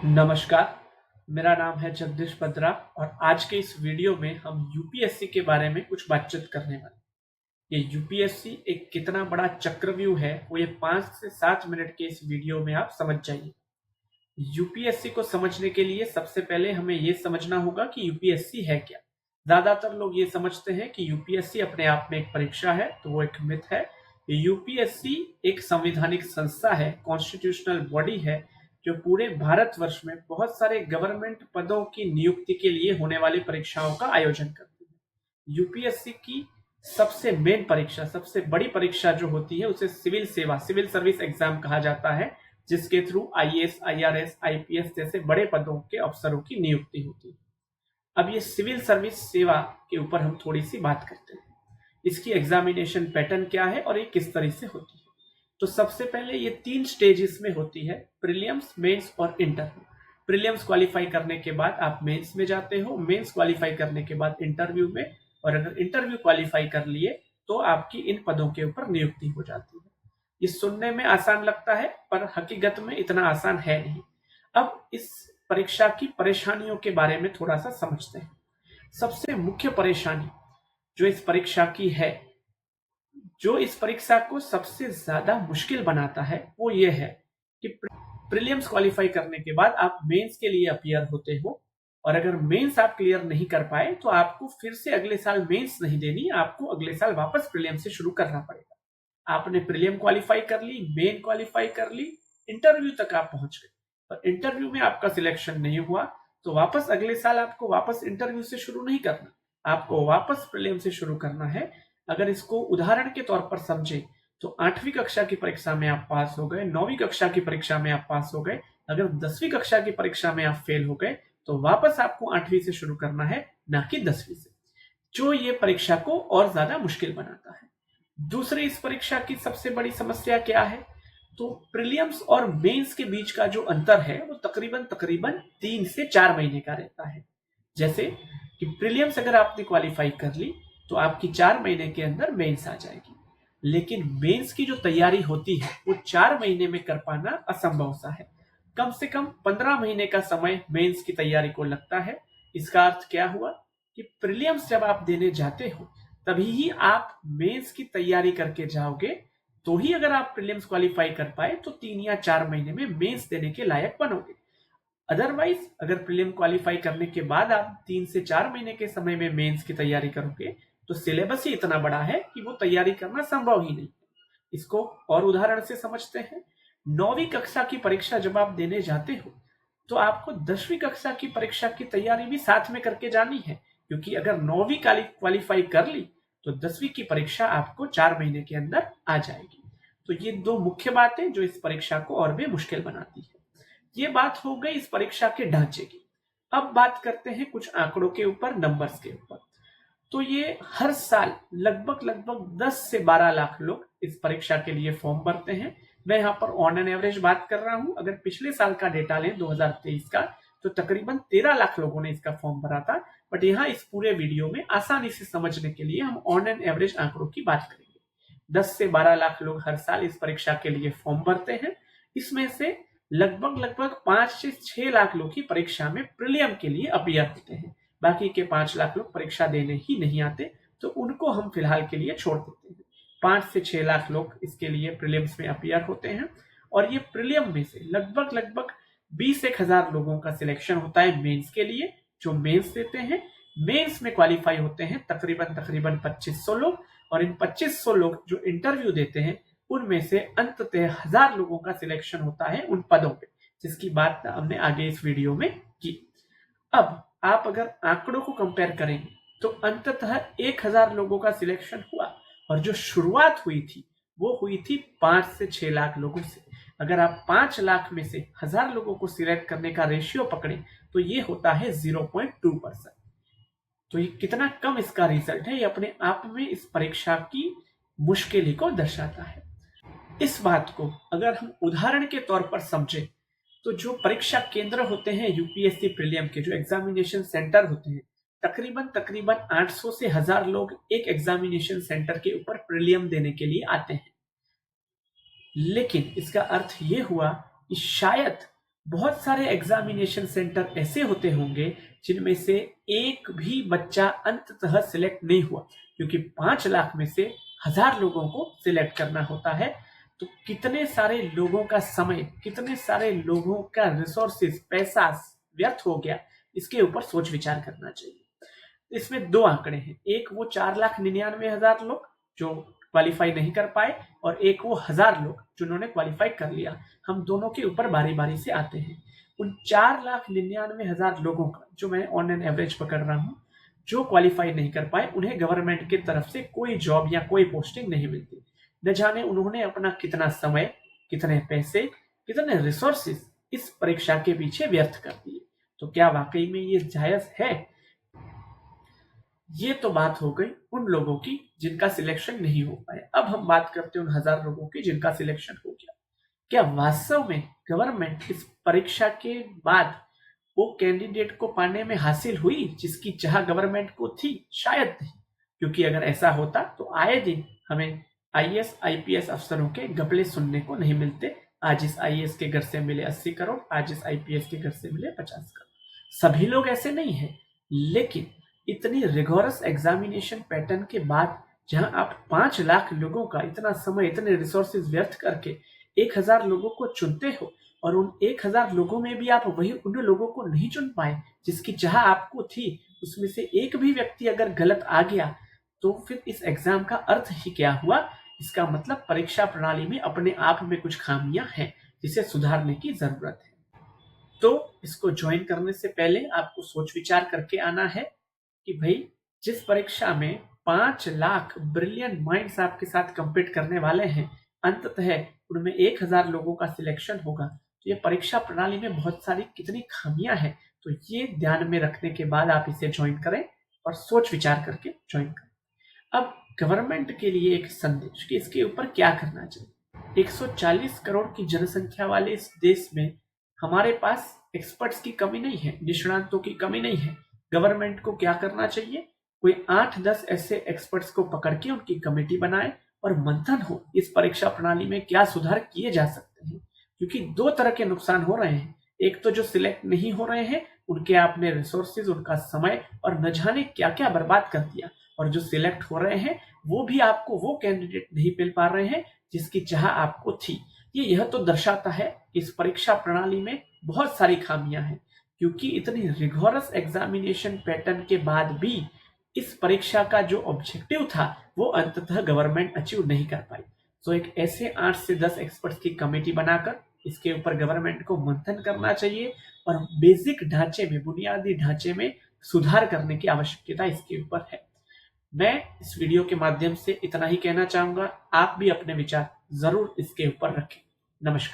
नमस्कार, मेरा नाम है जगदीश बत्रा और आज के इस वीडियो में हम यूपीएससी के बारे में कुछ बातचीत करने वाले हैं। ये यूपीएससी एक कितना बड़ा चक्रव्यूह है, वो ये 5 से 7 मिनट के इस वीडियो में आप समझ जाइए। यूपीएससी को समझने के लिए सबसे पहले हमें ये समझना होगा कि यूपीएससी है क्या। ज्यादातर लोग ये समझते हैं कि यूपीएससी अपने आप में एक परीक्षा है, तो वो एक मिथ है। यूपीएससी एक संवैधानिक संस्था है, कॉन्स्टिट्यूशनल बॉडी है, जो पूरे भारतवर्ष में बहुत सारे गवर्नमेंट पदों की नियुक्ति के लिए होने वाली परीक्षाओं का आयोजन करती है। यूपीएससी की सबसे मेन परीक्षा, सबसे बड़ी परीक्षा जो होती है, उसे सिविल सेवा, सिविल सर्विस एग्जाम कहा जाता है, जिसके थ्रू आईएएस, आईआरएस, आईपीएस जैसे बड़े पदों के अफसरों की नियुक्ति होती है। अब ये सिविल सर्विस सेवा के ऊपर हम थोड़ी सी बात करते हैं। इसकी एग्जामिनेशन पैटर्न क्या है और ये किस तरह से होती है। तो सबसे पहले ये 3 स्टेजेस में होती है, प्रीलिम्स, मेंस और इंटरव्यू। प्रीलिम्स क्वालिफाई करने के बाद आप मेंस में जाते हो, मेंस क्वालिफाई करने के बाद इंटरव्यू में, और अगर इंटरव्यू क्वालिफाई कर लिए तो आपकी इन पदों के ऊपर नियुक्ति हो जाती है। ये सुनने में आसान लगता है पर हकीकत में इतना आसान है नहीं। अब इस परीक्षा की परेशानियों के बारे में थोड़ा सा समझते हैं। सबसे मुख्य परेशानी जो इस परीक्षा की है, जो इस परीक्षा को सबसे ज्यादा मुश्किल बनाता है, वो ये है कि प्रीलिम्स क्वालिफाई करने के बाद आप मेंस के लिए अपीयर होते हो, और अगर मेंस आप क्लियर नहीं कर पाए तो आपको फिर से अगले साल मेंस नहीं देनी, आपको अगले साल वापस प्रीलियम से शुरू करना पड़ेगा। आपने प्रीलियम क्वालिफाई कर ली, मेन क्वालिफाई कर ली, इंटरव्यू तक आप पहुंच गए, पर इंटरव्यू में आपका सिलेक्शन नहीं हुआ, तो वापस अगले साल आपको वापस इंटरव्यू से शुरू नहीं करना, आपको वापस प्रीलियम से शुरू करना है। अगर इसको उदाहरण के तौर पर समझे तो 8वीं कक्षा की परीक्षा में आप पास हो गए, 9वीं कक्षा की परीक्षा में आप पास हो गए, अगर 10वीं कक्षा की परीक्षा में आप फेल हो गए तो वापस आपको 8वीं से शुरू करना है, ना कि 10वीं से, जो ये परीक्षा को और ज्यादा मुश्किल बनाता है। दूसरी इस परीक्षा की सबसे बड़ी समस्या क्या है, तो प्रीलिम्स और मेंस के बीच का जो अंतर है वो तकरीबन तकरीबन 3 से 4 महीने का रहता है। जैसे कि प्रीलिम्स अगर आपने क्वालिफाई कर ली तो आपकी 4 महीने के अंदर मेंस आ जाएगी, लेकिन मेंस की जो तैयारी होती है वो 4 महीने में कर पाना असंभव सा है। कम से कम 15 महीने का समय मेंस की तैयारी को लगता है। इसका अर्थ क्या हुआ कि प्रीलिम्स जब आप देने जाते हो तभी ही आप मेंस की तैयारी करके जाओगे, तो ही अगर आप प्रीलिम्स क्वालिफाई कर पाए तो 3 या 4 महीने में मेंस देने के लायक बनोगे। अदरवाइज अगर प्रीलिम क्वालिफाई करने के बाद आप 3 से 4 महीने के समय में मेंस की तैयारी करोगे तो सिलेबस ही इतना बड़ा है कि वो तैयारी करना संभव ही नहीं। इसको और उदाहरण से समझते हैं। 9वीं कक्षा की परीक्षा जब आप देने जाते हो तो आपको 10वीं कक्षा की परीक्षा की तैयारी भी साथ में करके जानी है, क्योंकि अगर 9वीं क्वालिफाई कर ली तो 10वीं की परीक्षा आपको 4 महीने के अंदर आ जाएगी। तो ये 2 मुख्य बातें जो इस परीक्षा को और भी मुश्किल बनाती है। ये बात हो गई इस परीक्षा के ढांचे की। अब बात करते हैं कुछ आंकड़ों के ऊपर, नंबर्स के ऊपर। तो ये हर साल लगभग लगभग 10 से 12 लाख लोग इस परीक्षा के लिए फॉर्म भरते हैं। मैं यहाँ पर ऑन एन एवरेज बात कर रहा हूं। अगर पिछले साल का डेटा लें 2023 का, तो तकरीबन 13 लाख लोगों ने इसका फॉर्म भरा था। बट यहाँ इस पूरे वीडियो में आसानी से समझने के लिए हम ऑन एन एवरेज आंकड़ों की बात करेंगे। 10 से 12 लाख लोग हर साल इस परीक्षा के लिए फॉर्म भरते हैं। इसमें से लगभग लगभग 5 से 6 लाख लोग ही परीक्षा में प्रीलियम के लिए अपीयर होते हैं। बाकी के 5 लाख लोग परीक्षा देने ही नहीं आते, तो उनको हम फिलहाल के लिए छोड़ देते हैं। 5 से 6 लाख लोग इसके लिए प्रीलिम्स में अपीयर होते हैं, और ये प्रीलियम में से लगभग लगभग 20-1 हजार लोगों का सिलेक्शन होता है मेंस के लिए, जो मेंस देते हैं। मेंस में क्वालिफाई होते हैं तकरीबन तकरीबन 2500 लोग, और इन 2500 लोग जो इंटरव्यू देते हैं उनमें से अंततः 1000 लोगों का सिलेक्शन होता है उन पदों पे, जिसकी बात हमने आगे इस वीडियो में की। अब आप अगर आंकड़ों को कंपेयर करेंगे तो अंततः 1000 लोगों का सिलेक्शन हुआ, और जो शुरुआत हुई थी वो हुई थी 5 से 6 लाख लोगों से। अगर आप 5 लाख में से 1000 लोगों को सिलेक्ट करने का रेशियो पकड़े तो ये होता है 0.2%। तो ये कितना कम इसका रिजल्ट है, ये अपने आप में इस परीक्षा की मुश्किल को दर्शाता है। इस बात को अगर हम उदाहरण के तौर पर समझें तो जो परीक्षा केंद्र होते हैं यूपीएससी प्रीलियम के, जो एग्जामिनेशन सेंटर होते हैं, तकरीबन तकरीबन 800 से 1000 लोग एक एग्जामिनेशन सेंटर के ऊपर प्रीलियम देने के लिए आते हैं। लेकिन इसका अर्थ ये हुआ कि शायद बहुत सारे एग्जामिनेशन सेंटर ऐसे होते होंगे जिनमें से एक भी बच्चा अंततः सिलेक्ट नहीं हुआ, क्योंकि 5 लाख में से 1000 लोगों को सिलेक्ट करना होता है। तो कितने सारे लोगों का समय, कितने सारे लोगों का रिसोर्सेज, पैसा व्यर्थ हो गया, इसके ऊपर सोच विचार करना चाहिए। इसमें दो आंकड़े हैं, एक वो 4,99,000 लोग जो क्वालिफाई नहीं कर पाए, और एक वो 1000 लोग जिन्होंने क्वालिफाई कर लिया। हम दोनों के ऊपर बारी बारी से आते हैं। उन 4,99,000 लोगों का जो मैं ऑन एन एवरेज पकड़ रहा हूँ, जो क्वालिफाई नहीं कर पाए, उन्हें गवर्नमेंट की तरफ से कोई जॉब या कोई पोस्टिंग नहीं मिलती। न जाने उन्होंने अपना कितना समय, कितने पैसे, कितने रिसोर्सेज इस परीक्षा के पीछे व्यर्थ कर दिए। तो क्या वाकई में ये जायज है? ये तो बात हो गई उन लोगों की जिनका सिलेक्शन नहीं हो पाया। अब हम बात करते हैं उन 1000 लोगों की जिनका सिलेक्शन हो गया। क्या वास्तव में गवर्नमेंट इस परीक्षा के बाद वो कैंडिडेट को पाने में हासिल हुई जिसकी चाह गवर्नमेंट को थी? शायद नहीं, क्योंकि अगर ऐसा होता तो आए दिन हमें आईएएस आईपीएस अफसरों के घपले सुनने को नहीं मिलते। आज इस आईएएस के घर से मिले 80 करोड़, आज इस आईपीएस के घर से मिले 50 करोड़। सभी लोग ऐसे नहीं है, लेकिन इतनी रिगोरस एग्जामिनेशन पैटर्न के बाद जहां आप 5 लाख लोगों का इतना समय, इतने रिसोर्सेज व्यर्थ करके 1000 लोगों को चुनते हो, और उन 1000 लोगों में भी आप वही उन लोगों को नहीं चुन पाए जिसकी चाह आपको थी, उसमें से एक भी व्यक्ति अगर गलत आ गया तो फिर इस एग्जाम का अर्थ ही क्या हुआ? इसका मतलब परीक्षा प्रणाली में अपने आप में कुछ खामियां हैं जिसे सुधारने की जरूरत है। तो इसको ज्वाइन करने से पहले आपको सोच विचार करके आना है कि भाई, जिस परीक्षा में 5 लाख ब्रिलियंट माइंड्स आपके साथ compete करने वाले हैं, अंततः उनमें 1000 लोगों का सिलेक्शन होगा। तो ये परीक्षा प्रणाली में बहुत सारी कितनी खामियां हैं, तो ये ध्यान में रखने के बाद आप इसे ज्वाइन करें और सोच विचार करके ज्वाइन करें। अब गवर्नमेंट के लिए एक संदेश कि इसके ऊपर क्या करना चाहिए। 140 करोड़ की जनसंख्या वाले इस देश में हमारे पास एक्सपर्ट्स की कमी नहीं है, निष्णातों की कमी नहीं है। गवर्नमेंट को क्या करना चाहिए? कोई 8-10 ऐसे एक्सपर्ट्स को पकड़ के उनकी कमेटी बनाए और मंथन हो इस परीक्षा प्रणाली में क्या सुधार किए जा सकते हैं। क्योंकि दो तरह के नुकसान हो रहे हैं। एक तो जो सिलेक्ट नहीं हो रहे हैं, उनके आपने रिसोर्सेज, उनका समय और न जाने क्या क्या बर्बाद कर दिया, और जो सिलेक्ट हो रहे हैं वो भी आपको वो कैंडिडेट नहीं मिल पा रहे हैं जिसकी चाह आपको थी। यह तो दर्शाता है कि इस परीक्षा प्रणाली में बहुत सारी खामियां हैं, क्योंकि इतनी रिगोरस एग्जामिनेशन पैटर्न के बाद भी इस परीक्षा का जो ऑब्जेक्टिव था वो अंततः गवर्नमेंट अचीव नहीं कर पाई। तो एक ऐसे 8 से 10 एक्सपर्ट्स की कमेटी बनाकर इसके ऊपर गवर्नमेंट को मंथन करना चाहिए और बेसिक ढांचे में, बुनियादी ढांचे में सुधार करने की आवश्यकता इसके ऊपर है। मैं इस वीडियो के माध्यम से इतना ही कहना चाहूंगा। आप भी अपने विचार जरूर इसके ऊपर रखें। नमस्कार।